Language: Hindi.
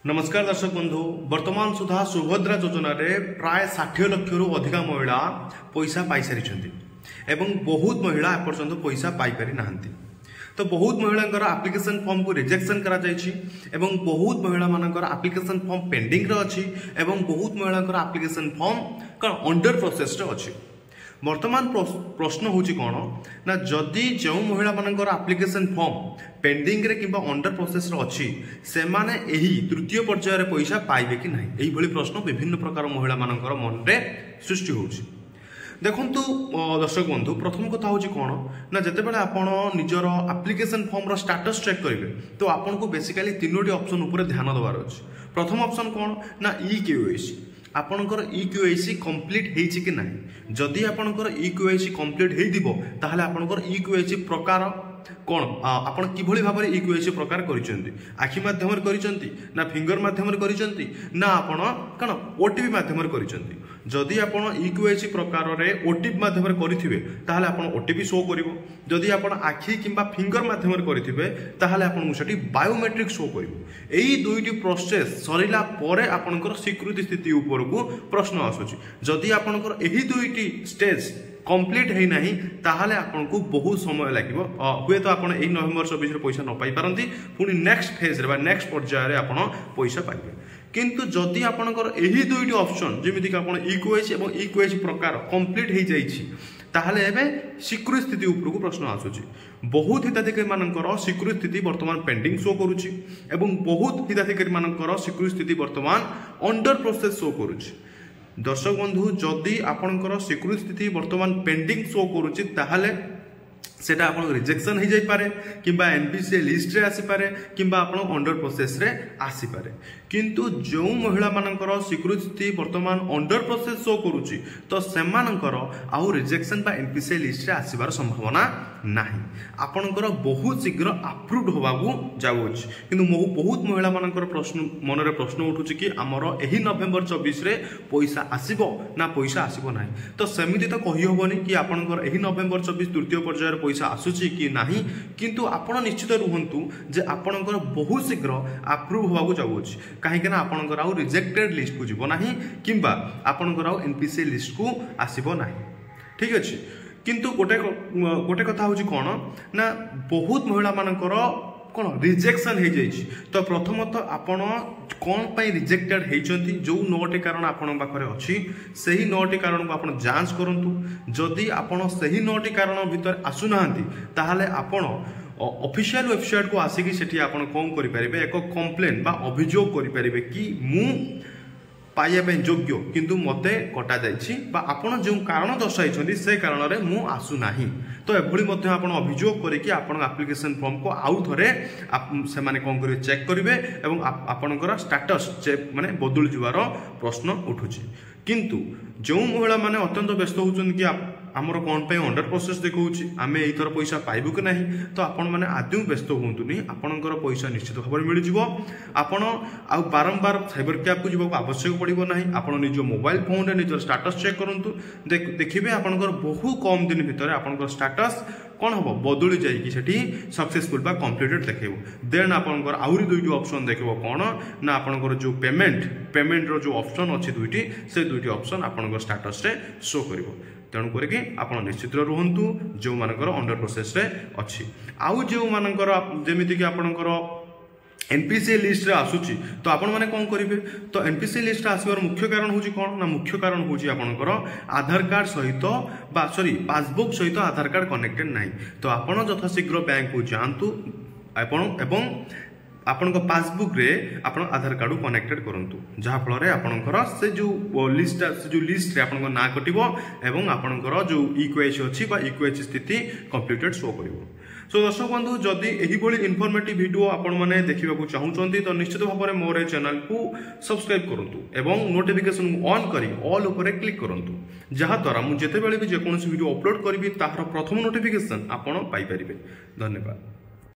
नमस्कार दर्शक बंधु। वर्तमान सुधा सुभद्रा योजना रे प्राय 60 लाख रु अधिक महिला पैसा पाई सारी एवं बहुत महिला एपर्यंत पैसा पाई पारि नाहंती। तो बहुत महिला एप्लिकेशन फॉर्म को रिजेक्शन करा जायछि एवं बहुत महिला मानकर एप्लिकेशन फॉर्म पेंडिंग रे अछि एवं बहुत महिला एप्लिकेशन फॉर्म कौन अंडर प्रोसेस रे अछि। वर्तमान प्रश्न होची कौन ना जदि जो महिला मानकर एप्लिकेशन फॉर्म पेंडिंग रे किंबा अंडर प्रोसेस रे अछि से माने एही तृतीय पर्याय रे पैसा पाइबे कि नहीं, एही भली प्रश्न विभिन्न प्रकार महिला मानकर मन रे सृष्टि होची। देखंतु दर्शक बंधु, प्रथम कथा होची कौन ना जते बेले आपण निजर एप्लिकेशन फॉर्म रो स्टेटस चेक करिवे तो आपण को बेसिकली तीनोटी ऑप्शन ऊपर ध्यान देबार अछि। प्रथम ऑप्शन कौन ना ई-केवाईसी, आपणकर ई-केवाईसी कंप्लीट हेछि कि नाही। जदि आपणकर ई-केवाईसी कंप्लीट हेइदिबो ताहले आपणकर ई-केवाईसी प्रकार कौन आपण किभली भाबरे ई-केवाईसी प्रकार करिसेंती, आखि माध्यम रे करिसेंती ना फिंगर माध्यम रे करिसेंती ना आपण कण ओटीपी माध्यम रे करिसेंती। जदि आपण ई-केवाईसी प्रकार रे ओटीपी माध्यम रे करिथिबे ताहले आपण ओटीपी शो करिवो। जदि आपण आखि किंबा फिंगर माध्यम रे करिथिबे ताहले आपण सेठी बायोमेट्रिक शो करिवो। एही दुईटी प्रोसेस सरिला परे आपणकर स्वीकृति स्थिति ऊपर को प्रश्न आसुची। जदि आपणकर एही दुईटी स्टेज कंप्लीट है नहीं ताहले आपन को बहुत समय लागिवो। हुए तो आपन एही नवेम्बर 24 रे पैसा न पाई पारंती, पुनी नेक्स्ट फेज रे बा नेक्स्ट पर्याय रे आपन पैसा पाइबे। किंतु जदि आपनकर एही दुईटी ऑप्शन जेमिति कि आपन ई-केवाईसी एवं ई-केवाईसी प्रकार कंप्लीट हे जाइछि ताहले एबे स्वीकृत स्थिति ऊपर को प्रश्न आसुची। बहुत हिताधिकारी मानकर स्वीकृत स्थिति वर्तमान पेंडिंग शो करूची एवं बहुत हिताधिकारी मानकर स्वीकृत स्थिति वर्तमान अंडर प्रोसेस शो करूची। दर्शक बंधु, जदि आपणकर स्वीकृत स्थिति वर्तमान पेंडिंग शो करूची ताहले सेटा आपन रिजेक्शन हो जाई पारे किंबा एनपीसीए लिस्ट रे आसी पारे किंबा आपन अंडर प्रोसेस रे आसी पारे। किंतु जो महिला मानकर स्वीकृत स्थिति वर्तमान अंडर प्रोसेस शो करूची तो सेमानकर आउ रिजेक्शन बा एनपीसीए लिस्ट रे आसीबार संभावना नाही। आपनकर बहुत शीघ्र अप्रूव्ड होबाकू जाउछ। किंतु बहुत महिला मानकर प्रश्न मन रे प्रश्न उठुची कि हमर एही नवेम्बर 24 रे पैसा आसीबो ना पैसा आसीबो नाही। तो सेमिति तो कहि होबनी कि आपनकर एही नवेम्बर 24 तृतीय पर्याय रे पैसा आसुची कि नाही, किंतु आपण निश्चित रुहंतु जे आपणकर बहुत शीघ्र अप्रूव होबाकू जाउछ। काहे कि ना आपणकर आउ रिजेक्टेड लिस्ट को जीवो नाही किंबा आपणकर आउ एनपीसीए लिस्ट को आसीबो नाही। ठीक अछि। किंतु गोटे कथा होची कोन ना बहुत महिला मानकर कोन रिजेक्शन हे जाइछि। तो प्रथमतः आपण कोन पई रिजेक्टेड हेचंती जो 9टी कारण आपण पाखरे अछि सही 9टी कारण को आपण जांच करंतु। जदि आपण सही 9टी कारण भीतर आसु नाहंती ताहाले आपण ऑफिशियल वेबसाइट को आसिकी सेठी आपण कोन करि परिबे एक कंप्लेन बा अभियोग करि परिबे कि मु पाइया पे योग्य किंतु मते कटा जाइछि बा आपण जो कारण दर्शाइछंती से कारण रे मु आसु नाही। तो एभली मध्ये आपण अभियोग करी कि आपण एप्लिकेशन फॉर्म को आउ थरे से माने कोन करिवे चेक करिवे एवं आपणकर स्टेटस चेक माने बदल जिवार प्रश्न उठुछि। किंतु जो महिला माने अत्यंत व्यस्त होउछन कि आमर कोन पे अंडर प्रोसेस देखौछि आमे एथर पैसा पाइबु कि नाही, तो आपण माने आदि व्यस्त होंतुनी। आपणकर पैसा निश्चित भाव मिल जिवो। आपण आ बारंबार साइबर कैफ को जीवो आवश्यक पड़िबो नाही। आपण निज मोबाइल फोन रे निज स्टेटस चेक करंतु, देखिबे आपणकर बहु कम दिन भीतर आपणकर स्टेटस कौन हम बदली जाइए सेठी सक्सेसफुल बा कंप्लीटेड देखो। देन आपनकर आउरी दुईटी ऑप्शन देखो कौन ना आपनकर जो पेमेंट रो जो ऑप्शन अच्छी दुईटी से दुईटी ऑप्शन आपनकर स्टेटस रे शो करिवो। तेणु करके आपण निश्चित रुहंतु जो मानकर अंडर प्रोसेस रे अच्छी। आउ जो मानकर जेमिति कि आपनकर एनपीसीए लिस्ट रे आसुची तो आपण माने कोन करिवे। तो एनपीसीए लिस्ट रे आसीबार मुख्य कारण होची कोन ना मुख्य कारण होची आपनकर आधार कार्ड सहित बा सॉरी पासबुक सहित आधार कार्ड कनेक्टेड नाही। तो आपण यथाशीघ्र बैंक को जांतु एवं आपण पासबुक रे आपण आधार कार्ड कनेक्टेड करंतु, जहा फल रे आपणकर से जो लिस्ट रे आपणकर ना कटिवो एवं आपणकर जो ई-केवाईसी अछि बा ई-केवाईसी स्थिति कंप्लीटेड शो करिवो। सो दर्शक बंधु, जदि एही भली इनफॉर्मेटिव वीडियो आपण माने देखिबाकू चाहुचंती तो निश्चित भाव में मोर चैनल को सब्सक्राइब करंतु एवं नोटिफिकेशन ऑन करी ऑल ऊपर क्लिक करंतु, जहा द्वारा मु जेते बेले भी जे कोनोसी वीडियो अपलोड करबी ताहार प्रथम नोटिफिकेशन आपण पाई परिबे। धन्यवाद।